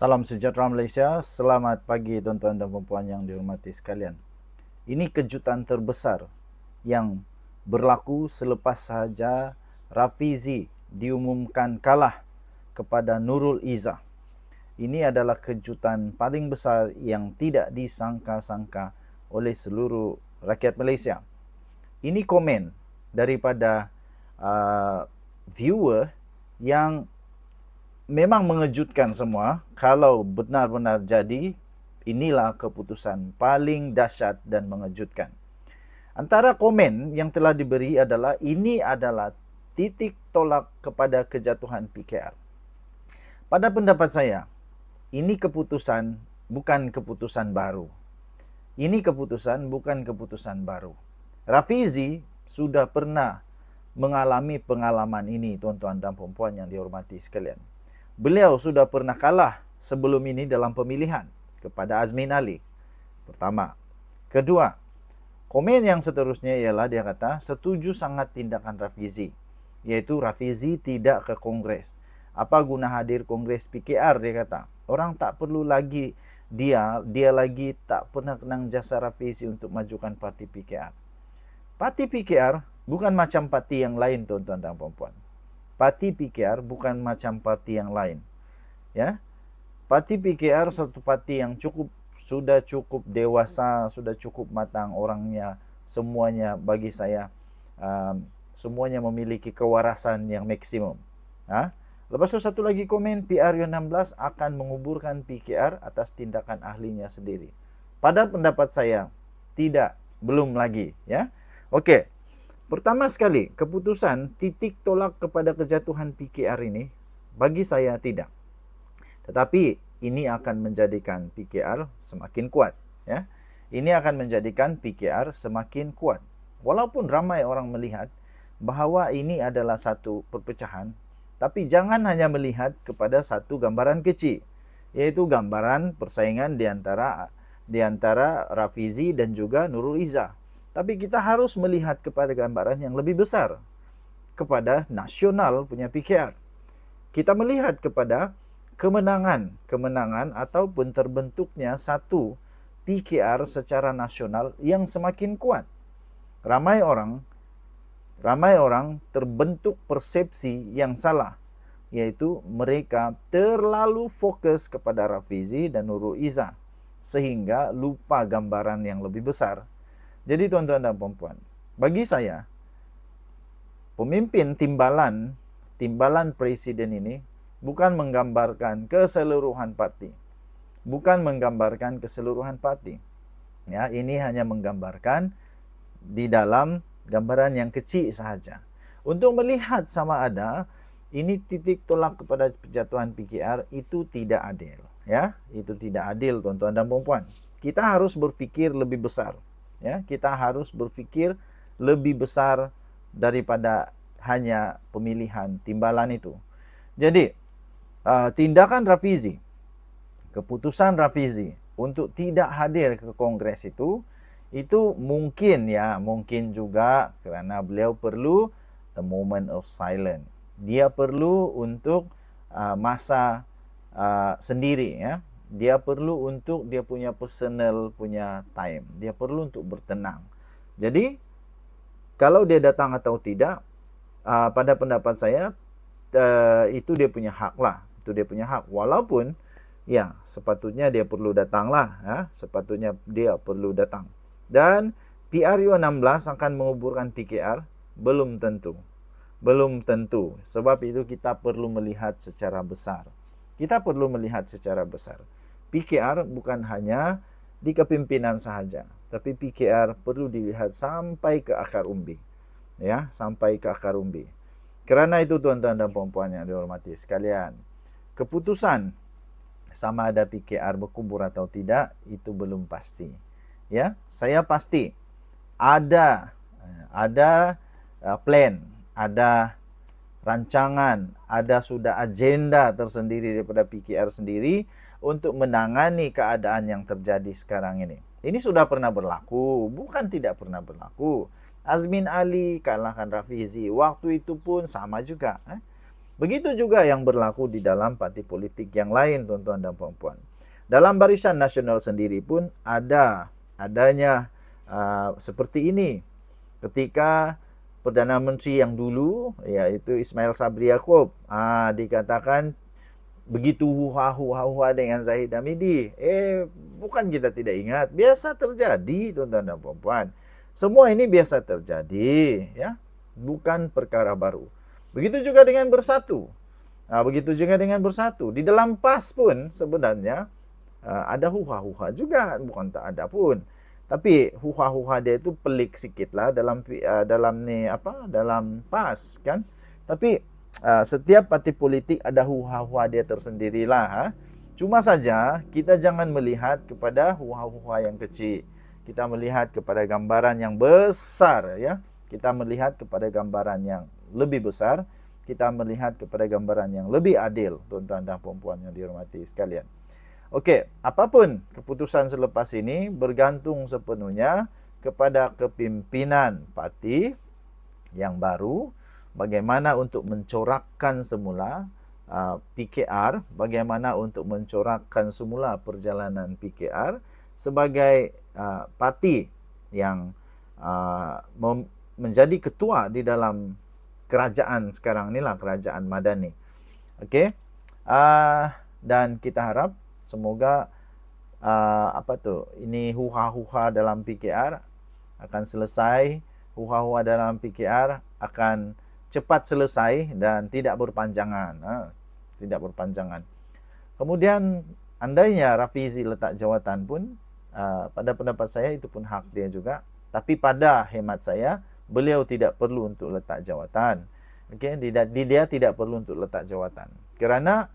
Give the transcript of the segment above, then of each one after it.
Salam sejahtera Malaysia, selamat pagi tuan-tuan dan puan yang dihormati sekalian. Ini kejutan terbesar yang berlaku selepas sahaja Rafizi diumumkan kalah kepada Nurul Izzah. Ini adalah kejutan paling besar yang tidak disangka-sangka oleh seluruh rakyat Malaysia. Ini komen daripada viewer yang memang mengejutkan semua. Kalau benar-benar jadi, inilah keputusan paling dahsyat dan mengejutkan. Antara komen yang telah diberi adalah, ini adalah titik tolak kepada kejatuhan PKR. Pada pendapat saya, ini keputusan bukan keputusan baru. Ini keputusan bukan keputusan baru. Rafizi sudah pernah mengalami pengalaman ini, tuan-tuan dan puan yang dihormati sekalian. Beliau sudah pernah kalah sebelum ini dalam pemilihan kepada Azmin Ali. Pertama. Kedua, komen yang seterusnya ialah dia kata setuju sangat tindakan Rafizi, yaitu Rafizi tidak ke Kongres. Apa guna hadir Kongres PKR, dia kata. Orang tak perlu lagi dia lagi tak pernah kenang jasa Rafizi untuk majukan parti PKR. Parti PKR bukan macam parti yang lain, tuan-tuan dan puan-puan. Parti PKR bukan macam parti yang lain. Ya. Parti PKR satu parti yang sudah cukup dewasa, sudah cukup matang orangnya, semuanya bagi saya semuanya memiliki kewarasan yang maksimum. Lepas itu satu lagi komen, PRU16 akan menguburkan PKR atas tindakan ahlinya sendiri. Pada pendapat saya tidak, belum lagi, ya. Okey. Pertama sekali, keputusan titik tolak kepada kejatuhan PKR ini bagi saya tidak. Tetapi ini akan menjadikan PKR semakin kuat, ya. Ini akan menjadikan PKR semakin kuat. Walaupun ramai orang melihat bahawa ini adalah satu perpecahan, tapi jangan hanya melihat kepada satu gambaran kecil, yaitu gambaran persaingan di antara Rafizi dan juga Nurul Izzah. Tapi kita harus melihat kepada gambaran yang lebih besar, kepada nasional punya PKR. Kita melihat kepada kemenangan ataupun terbentuknya satu PKR secara nasional yang semakin kuat. Ramai orang terbentuk persepsi yang salah, yaitu mereka terlalu fokus kepada Rafizi dan Nurul Izzah sehingga lupa gambaran yang lebih besar. Jadi tuan-tuan dan puan-puan, bagi saya pemimpin timbalan presiden ini bukan menggambarkan keseluruhan parti. Bukan menggambarkan keseluruhan parti. Ya, ini hanya menggambarkan di dalam gambaran yang kecil sahaja. Untuk melihat sama ada ini titik tolak kepada penjatuhan PKR itu tidak adil, ya. Itu tidak adil, tuan-tuan dan puan-puan. Kita harus berfikir lebih besar. Ya, kita harus berfikir lebih besar daripada hanya pemilihan timbalan itu. Jadi, tindakan Rafizi, keputusan Rafizi untuk tidak hadir ke Kongres itu mungkin juga kerana beliau perlu a moment of silence. Dia perlu untuk masa sendiri, ya. Dia perlu untuk dia punya personal punya time. Dia perlu untuk bertenang. Jadi, kalau dia datang atau tidak, pada pendapat saya, itu dia punya hak lah. Itu dia punya hak. Walaupun, ya, sepatutnya dia perlu datang lah. Ya. Sepatutnya dia perlu datang. Dan PRU16 akan menguburkan PKR? Belum tentu. Belum tentu. Sebab itu kita perlu melihat secara besar. Kita perlu melihat secara besar. PKR bukan hanya di kepimpinan sahaja, tapi PKR perlu dilihat sampai ke akar umbi. Ya, sampai ke akar umbi. Kerana itu tuan-tuan dan puan-puan yang dihormati sekalian, keputusan sama ada PKR berkubur atau tidak itu belum pasti. Ya, saya pasti ada plan, ada rancangan, ada sudah agenda tersendiri daripada PKR sendiri untuk menangani keadaan yang terjadi sekarang ini. Ini sudah pernah berlaku, bukan tidak pernah berlaku. Azmin Ali kalahkan Rafizi, waktu itu pun sama juga. Begitu juga yang berlaku di dalam parti politik yang lain, tuan-tuan dan puan-puan. Dalam Barisan Nasional sendiri pun adanya seperti ini. Ketika Perdana Menteri yang dulu, yaitu Ismail Sabri Yaakob, dikatakan begitu huha-huha dengan Zahid Hamidi. Bukan kita tidak ingat, biasa terjadi, tuan-tuan dan puan-puan. Semua ini biasa terjadi, ya, bukan perkara baru. Begitu juga dengan Bersatu. Di dalam PAS pun sebenarnya ada huha-huha juga, bukan tak ada pun. Tapi huha-huha dia itu pelik sikit lah dalam PAS kan. Tapi setiap parti politik ada huha-huha dia tersendirilah. Cuma saja kita jangan melihat kepada huha-huha yang kecil. Kita melihat kepada gambaran yang besar, ya. Kita melihat kepada gambaran yang lebih besar. Kita melihat kepada gambaran yang lebih adil, tuan-tuan dan puan-puan yang dihormati sekalian. Okey, apapun keputusan selepas ini bergantung sepenuhnya kepada kepimpinan parti yang baru, bagaimana untuk mencorakkan semula PKR, bagaimana untuk mencorakkan semula perjalanan PKR sebagai parti yang menjadi ketua di dalam kerajaan sekarang inilah, kerajaan Madani. Okey. Dan kita harap semoga ini huha-huha dalam PKR akan selesai, huha-huha dalam PKR akan cepat selesai dan tidak berpanjangan, Kemudian andainya Rafizi letak jawatan pun, pada pendapat saya itu pun hak dia juga. Tapi pada hemat saya, beliau tidak perlu untuk letak jawatan. Okey, dia tidak perlu untuk letak jawatan. Kerana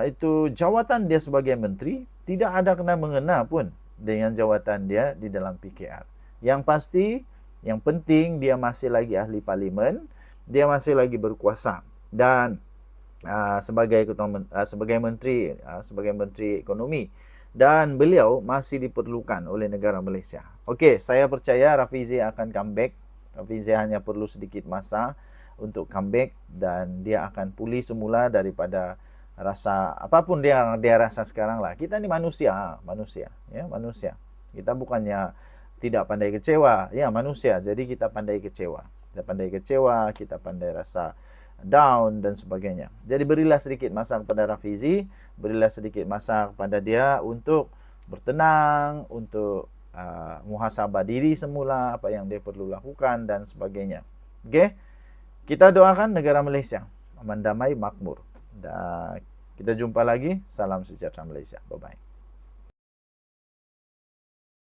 itu jawatan dia sebagai menteri tidak ada kena mengena pun dengan jawatan dia di dalam PKR. Yang pasti, yang penting dia masih lagi ahli parlimen, dia masih lagi berkuasa dan sebagai menteri ekonomi, dan beliau masih diperlukan oleh negara Malaysia. Okey, saya percaya Rafizi akan comeback. Rafizi hanya perlu sedikit masa untuk comeback dan dia akan pulih semula daripada rasa apapun dia rasa sekarang lah. Kita ni manusia. Kita bukannya tidak pandai kecewa, ya, manusia. Jadi kita pandai kecewa. Kita pandai rasa down dan sebagainya. Jadi berilah sedikit masa kepada Rafizi, berilah sedikit masa kepada dia untuk bertenang, untuk muhasabah diri semula, apa yang dia perlu lakukan dan sebagainya. Okey? Kita doakan negara Malaysia aman, damai, makmur. Dan kita jumpa lagi. Salam sejahtera Malaysia. Bye-bye.